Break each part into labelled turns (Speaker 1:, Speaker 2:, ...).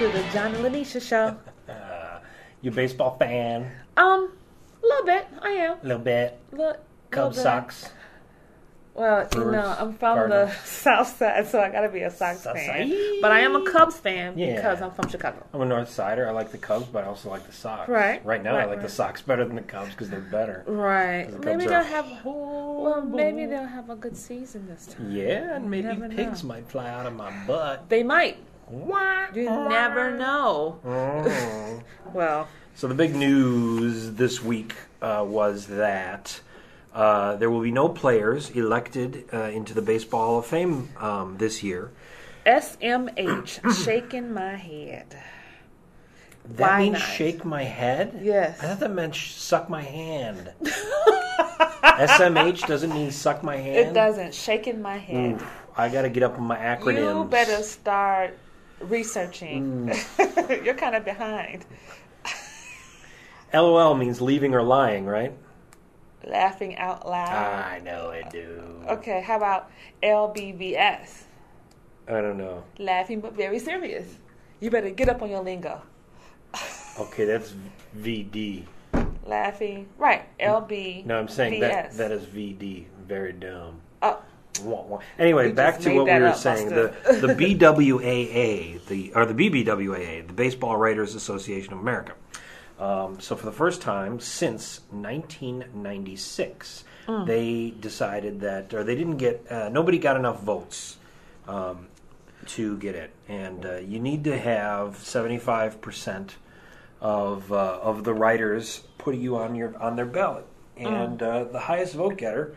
Speaker 1: to the John and Linetia show.
Speaker 2: You a baseball fan?
Speaker 1: A little bit. I am.
Speaker 2: A little bit. Cubs, Sox.
Speaker 1: Well,
Speaker 2: Brewers,
Speaker 1: I'm from
Speaker 2: Cardinals.
Speaker 1: the South Side, so I gotta be a Sox fan. But I am a Cubs fan because I'm from Chicago.
Speaker 2: I'm a North Sider. I like the Cubs, but I also like the Sox.
Speaker 1: Right.
Speaker 2: Right now, I like the Sox better than the Cubs because they're better.
Speaker 1: Right.
Speaker 2: The
Speaker 1: Maybe
Speaker 2: Cubs
Speaker 1: maybe they'll have a good season this time.
Speaker 2: Yeah, and maybe
Speaker 1: never
Speaker 2: pigs
Speaker 1: know.
Speaker 2: might fly out of my butt.
Speaker 1: They might. You never know. Well.
Speaker 2: So the big news this week was that there will be no players elected into the Baseball Hall of Fame this year.
Speaker 1: SMH, shaking my head.
Speaker 2: That
Speaker 1: Why
Speaker 2: means
Speaker 1: not?
Speaker 2: shake my head?
Speaker 1: Yes.
Speaker 2: I thought that meant suck my hand. SMH doesn't mean suck my hand?
Speaker 1: It doesn't. Shaking my head.
Speaker 2: Oof, I got to get up on my acronyms.
Speaker 1: You better start researching. You're kind of behind.
Speaker 2: LOL means leaving or lying, right?
Speaker 1: Laughing out loud.
Speaker 2: I know it do.
Speaker 1: Okay, how about LBVS?
Speaker 2: I don't know.
Speaker 1: Laughing but very serious. You better get up on your lingo.
Speaker 2: Okay, that's VD.
Speaker 1: Laughing. Right, LB.
Speaker 2: No, I'm saying that is VD. Very dumb.
Speaker 1: Oh.
Speaker 2: Anyway,
Speaker 1: We
Speaker 2: back
Speaker 1: just
Speaker 2: to
Speaker 1: made
Speaker 2: what we
Speaker 1: that
Speaker 2: were
Speaker 1: up,
Speaker 2: saying.
Speaker 1: Buster.
Speaker 2: The BWAA, the BBWAA, the Baseball Writers Association of America. So for the first time since 1996, they decided that, or they didn't get, nobody got enough votes to get it, and you need to have 75% of the writers put you on their ballot, and the highest vote getter,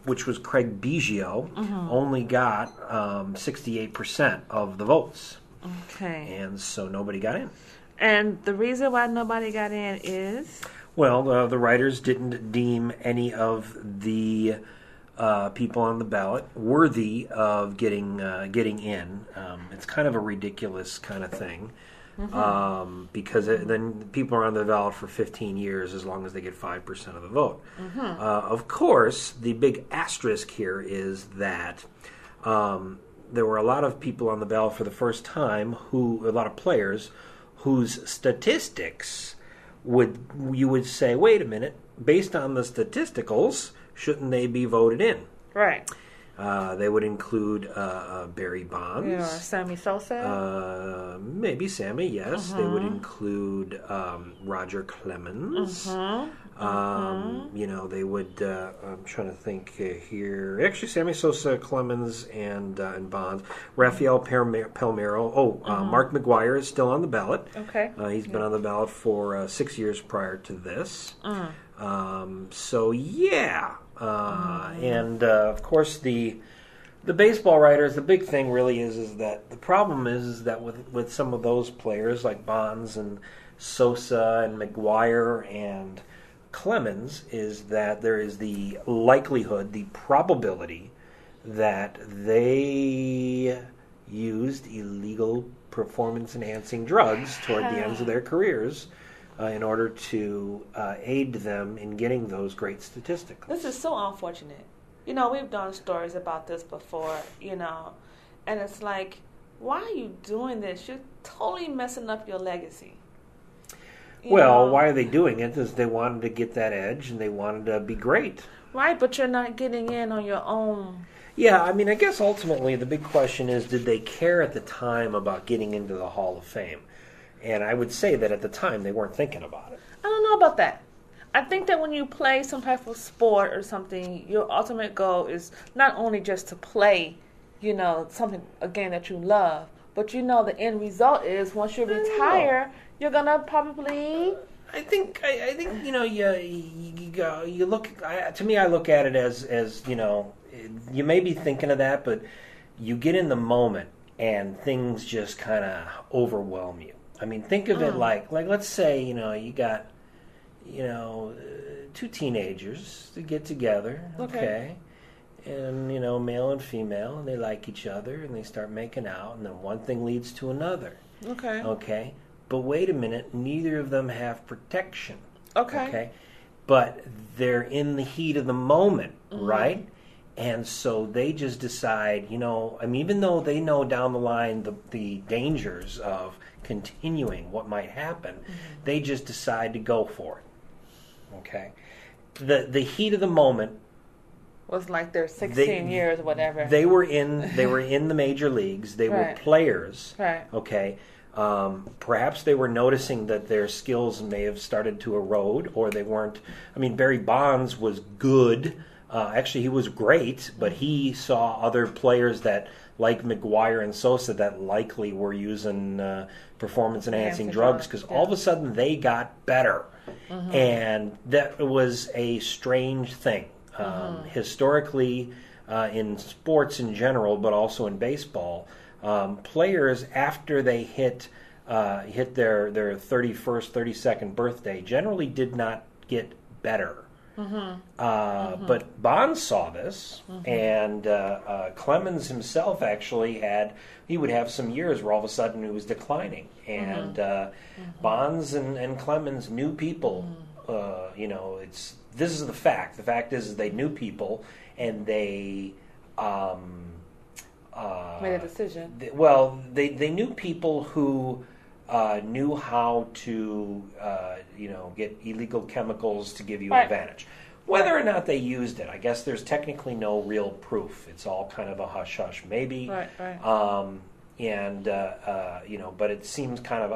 Speaker 2: which was Craig Biggio, only got 68% of the votes.
Speaker 1: Okay.
Speaker 2: And so nobody got in.
Speaker 1: And the reason why nobody got in is?
Speaker 2: Well, the writers didn't deem any of the people on the ballot worthy of getting in. It's kind of a ridiculous kind of thing, because then people are on the ballot for 15 years as long as they get 5% of the vote. Of course, the big asterisk here is that there were a lot of people on the ballot for the first time, a lot of players, whose statistics you would say, wait a minute, based on the statisticals, shouldn't they be voted in?
Speaker 1: Right.
Speaker 2: They would include Barry Bonds.
Speaker 1: Yeah, Sammy Sosa.
Speaker 2: Maybe Sammy, yes. They would include Roger Clemens. They would, I'm trying to think here. Actually, Sammy Sosa, Clemens, and Bonds. Rafael Palmeiro. Mark McGwire is still on the ballot.
Speaker 1: Okay.
Speaker 2: He's been on the ballot for 6 years prior to this. So, yeah. And, of course, the baseball writers, the big thing really is that the problem is that with some of those players like Bonds and Sosa and McGwire and Clemens is that there is the likelihood, the probability that they used illegal performance-enhancing drugs toward the ends of their careers in order to aid them in getting those great statistics.
Speaker 1: This is so unfortunate. We've done stories about this before, and it's like, why are you doing this? You're totally messing up your legacy.
Speaker 2: Why are they doing it? Is they wanted to get that edge and they wanted to be great.
Speaker 1: Right, but you're not getting in on your own.
Speaker 2: Yeah, I mean, I guess ultimately the big question is, did they care at the time about getting into the Hall of Fame? And I would say that at the time they weren't thinking about it.
Speaker 1: I don't know about that. I think that when you play some type of sport or something, your ultimate goal is not only just to play, something, a game that you love, but the end result is once you retire, you're going to probably...
Speaker 2: I think you look, to me I look at it as you may be thinking of that, but you get in the moment and things just kind of overwhelm you. I mean, think of it like let's say, you got, two teenagers to get together, okay? And, male and female, and they like each other, and they start making out, and then one thing leads to another. Okay? But wait a minute, neither of them have protection. Okay? But they're in the heat of the moment, right? And so they just decide, even though they know down the line the dangers of continuing what might happen, they just decide to go for it. Okay? The heat of the moment
Speaker 1: was like their 16 years or whatever.
Speaker 2: They were in the major leagues. They were players.
Speaker 1: Right.
Speaker 2: Okay. Perhaps they were noticing that their skills may have started to erode, or they weren't. I mean, Barry Bonds was good. Actually, he was great, but he saw other players that, like McGuire and Sosa, that likely were using performance-enhancing drugs, because all of a sudden they got better. And that was a strange thing. Historically, in sports in general, but also in baseball, players, after they hit their 31st, 32nd birthday, generally did not get better. But Bonds saw this, and Clemens himself actually he would have some years where all of a sudden he was declining. And Bonds and Clemens knew people. This is the fact. The fact is they knew people, and they
Speaker 1: made a decision.
Speaker 2: They knew people who knew how to, get illegal chemicals to give you an advantage. Whether or not they used it, I guess there's technically no real proof. It's all kind of a hush-hush, maybe.
Speaker 1: Right.
Speaker 2: But it seems kind of,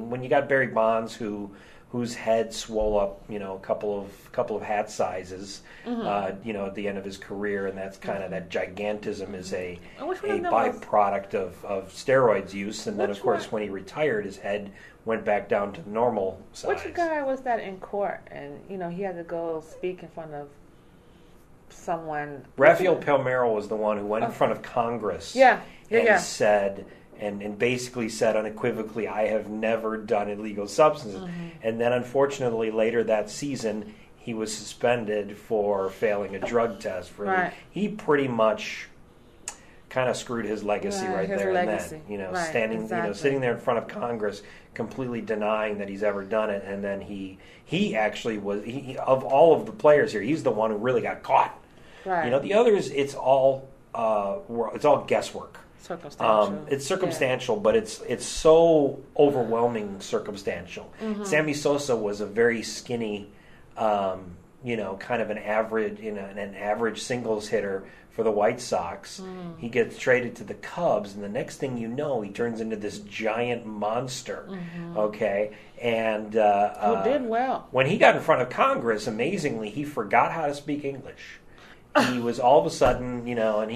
Speaker 2: when you got Barry Bonds whose head swole up, a couple of hat sizes, at the end of his career, and that's kind of that gigantism is a byproduct of steroids use, and then of course when he retired, his head went back down to normal size.
Speaker 1: Which guy was that in court, and he had to go speak in front of someone?
Speaker 2: Rafael Palmeiro was the one who went in front of Congress, said. And basically said unequivocally, I have never done illegal substances. And then unfortunately later that season, he was suspended for failing a drug test. He pretty much kind of screwed his legacy there and then. Sitting there in front of Congress, completely denying that he's ever done it. And then he actually was, of all of the players here, he's the one who really got caught.
Speaker 1: Right.
Speaker 2: The others, it's all guesswork.
Speaker 1: Circumstantial.
Speaker 2: It's circumstantial, but it's so overwhelming circumstantial. Sammy Sosa was a very skinny, kind of an average singles hitter for the White Sox. He gets traded to the Cubs, and the next thing you know, he turns into this giant monster. Okay, and
Speaker 1: who did well.
Speaker 2: When he got in front of Congress, amazingly, he forgot how to speak English. He was all of a sudden, and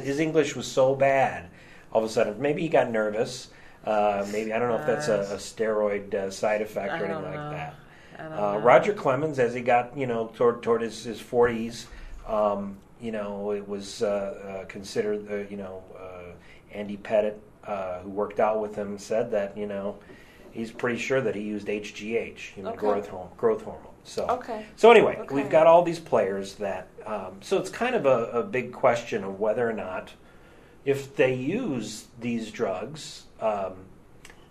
Speaker 2: his English was so bad. All of a sudden, maybe he got nervous. Maybe I don't know if that's a steroid side effect or anything like that. Roger Clemens, as he got toward his 40s, it was considered. Andy Pettit, who worked out with him, said that he's pretty sure that he used HGH, growth hormone. So anyway, we've got all these players that. So it's kind of a big question of whether or not, if they use these drugs,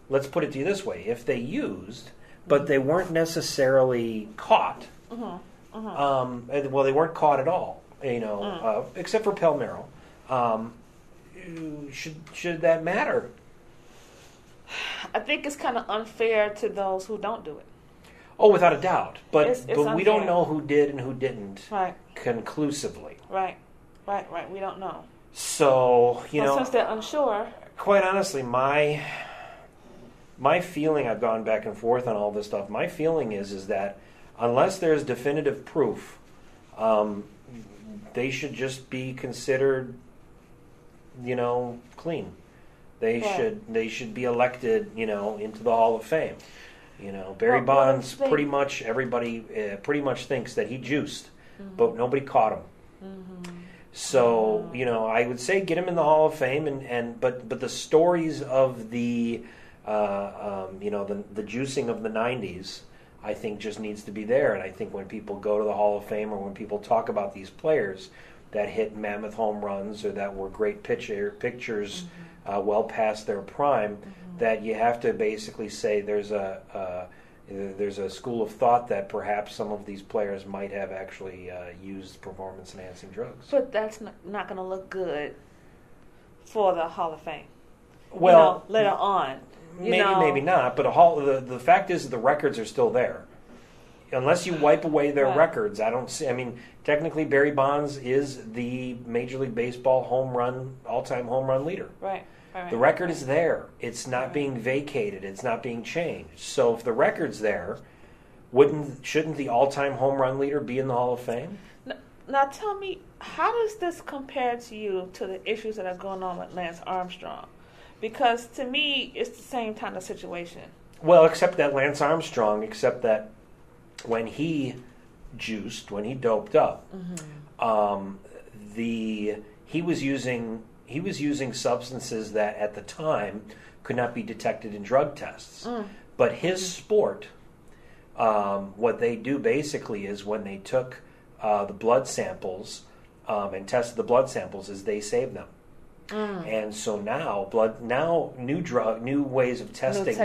Speaker 2: let's put it to you this way: if they used, but they weren't necessarily caught. Well, they weren't caught at all. Except for Palmeiro. Should that matter?
Speaker 1: I think it's kind of unfair to those who don't do it.
Speaker 2: Oh, without a doubt. But
Speaker 1: it's
Speaker 2: we don't know who did and who didn't conclusively.
Speaker 1: Right. We don't know.
Speaker 2: So,
Speaker 1: since they're unsure.
Speaker 2: Quite honestly, my feeling, I've gone back and forth on all this stuff, my feeling is that unless there's definitive proof, they should just be considered, clean. They should be elected, into the Hall of Fame. Barry Bonds, pretty much everybody pretty much thinks that he juiced, but nobody caught him. So I would say get him in the Hall of Fame, but the stories of the the juicing of the '90s, I think just needs to be there. And I think when people go to the Hall of Fame, or when people talk about these players that hit mammoth home runs or that were great pictures well past their prime, that you have to basically say there's There's a school of thought that perhaps some of these players might have actually used performance-enhancing drugs.
Speaker 1: But that's not going to look good for the Hall of Fame.
Speaker 2: Well,
Speaker 1: later on.
Speaker 2: Maybe not. But the fact is, the records are still there. Unless you wipe away their records, I don't see. I mean, technically, Barry Bonds is the Major League Baseball all-time home run leader.
Speaker 1: Right.
Speaker 2: The record is there. It's not being vacated. It's not being changed. So if the record's there, shouldn't the all-time home run leader be in the Hall of Fame?
Speaker 1: Now tell me, how does this compare to you to the issues that are going on with Lance Armstrong? Because to me, it's the same kind of situation.
Speaker 2: Well, except that when he juiced, when he doped up, he was using substances that at the time could not be detected in drug tests. But his sport, what they do basically is when they took the blood samples and tested the blood samples, is they saved them. And so now new ways of testing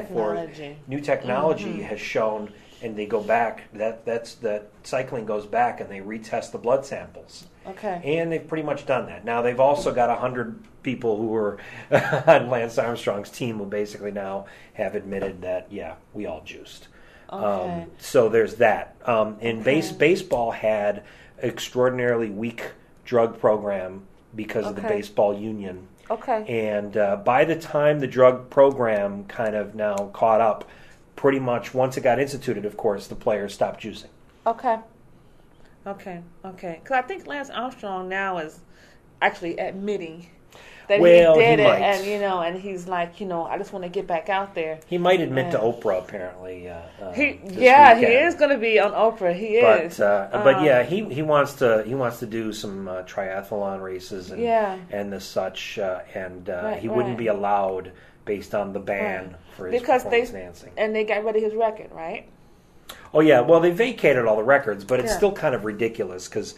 Speaker 2: new technology has shown. And they go back. That cycling goes back, and they retest the blood samples.
Speaker 1: Okay.
Speaker 2: And they've pretty much done that. Now they've also got 100 people who were on Lance Armstrong's team who basically now have admitted that we all juiced.
Speaker 1: Okay.
Speaker 2: So there's that. Baseball had an extraordinarily weak drug program because of the baseball union.
Speaker 1: Okay.
Speaker 2: And by the time the drug program kind of now caught up, pretty much once it got instituted, of course, the players stopped juicing.
Speaker 1: Okay. Because I think Lance Armstrong now is actually admitting that he did it, and he's like, I just want to get back out there.
Speaker 2: He might admit to Oprah, apparently.
Speaker 1: He is going to be on Oprah. He is.
Speaker 2: He wants to do some triathlon races and the such, he wouldn't be allowed based on the ban for his performance enhancing.
Speaker 1: And they got rid of his record, right?
Speaker 2: Oh yeah, well they vacated all the records, but it's still kind of ridiculous because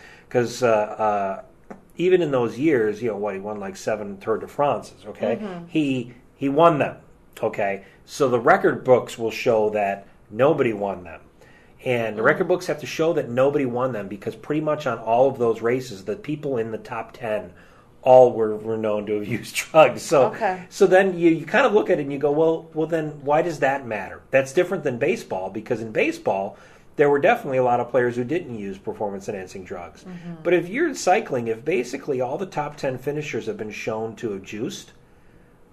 Speaker 2: even in those years, he won like 7 Tour de France's. Okay, he won them. Okay, so the record books will show that nobody won them, and the record books have to show that nobody won them because pretty much on all of those races, the people in the top 10 all were known to have used drugs. So then you kind of look at it and you go, well, then why does that matter? That's different than baseball, because in baseball, there were definitely a lot of players who didn't use performance-enhancing drugs. But if you're in cycling, if basically all the top 10 finishers have been shown to have juiced,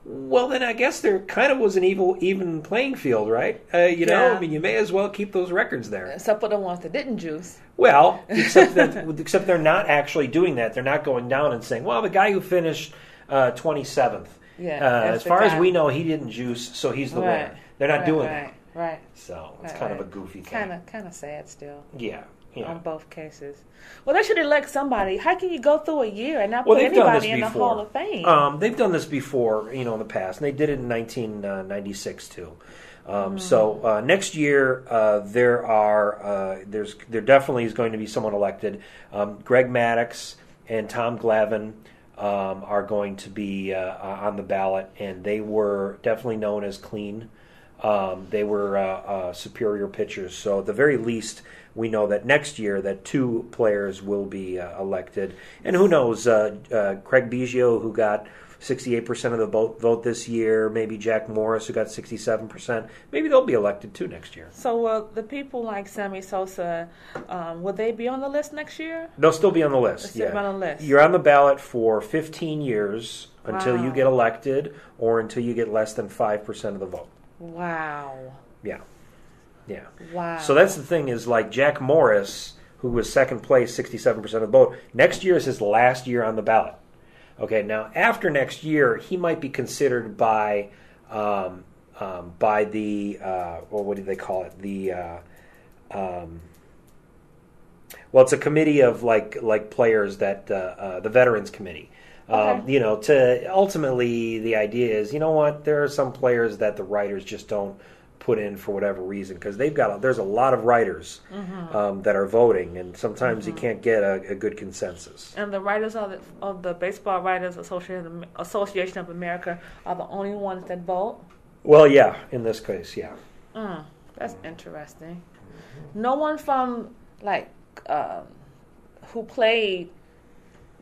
Speaker 2: well, then I guess there kind of was an even playing field, right? I mean, you may as well keep those records there.
Speaker 1: Except for the ones that didn't juice.
Speaker 2: Well, except they're not actually doing that. They're not going down and saying, well, the guy who finished 27th, as far as we know, he didn't juice, so he's the winner. They're not doing that.
Speaker 1: Right.
Speaker 2: So it's kind of a goofy thing.
Speaker 1: Kind of sad still.
Speaker 2: Yeah.
Speaker 1: On both cases. Well, they should elect somebody. How can you go through a year and not put anybody in the Hall of Fame? They've
Speaker 2: done this before, in the past, and they did it in 1996 too. So next year there definitely is going to be someone elected. Greg Maddux and Tom Glavine are going to be on the ballot, and they were definitely known as clean. They were superior pitchers. So at the very least, we know that next year that 2 players will be elected. And who knows, Craig Biggio, who got 68% of the vote this year, maybe Jack Morris, who got 67%, maybe they'll be elected too next year.
Speaker 1: So the people like Sammy Sosa, will they be on the list next year?
Speaker 2: They'll still be on the list,
Speaker 1: On the list.
Speaker 2: You're on the ballot for 15 years until you get elected or until you get less than 5% of the vote.
Speaker 1: Wow.
Speaker 2: Yeah.
Speaker 1: Wow.
Speaker 2: So that's the thing is, like Jack Morris, who was second place, 67% of the vote, next year is his last year on the ballot. Okay, now after next year, he might be considered by the what do they call it? It's a committee of like players that the Veterans Committee. To ultimately the idea is, there are some players that the writers just don't put in for whatever reason because there's a lot of writers that are voting, and sometimes you can't get a good consensus.
Speaker 1: And the writers of the Baseball Writers Association of America are the only ones that vote?
Speaker 2: Well, yeah, in this case, yeah.
Speaker 1: That's interesting. No one from like who played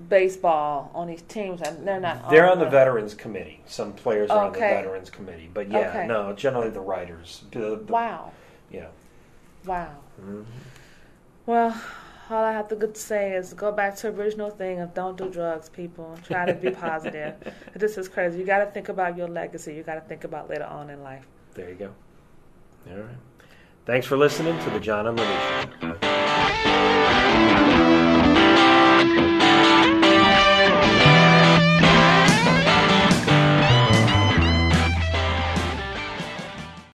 Speaker 1: baseball on these teams, and they're not.
Speaker 2: They're on the veterans committee. Some players are on the
Speaker 1: Okay.
Speaker 2: veterans committee, but yeah,
Speaker 1: Okay.
Speaker 2: no, generally the writers.
Speaker 1: Wow.
Speaker 2: Yeah.
Speaker 1: Wow.
Speaker 2: Mhm.
Speaker 1: Well, all I have to say is go back to the original thing of don't do drugs, people. Try to be positive. This is crazy. You got to think about your legacy. You got to think about later on in life.
Speaker 2: There you go. All right. Thanks for listening to the John and Linetia Show.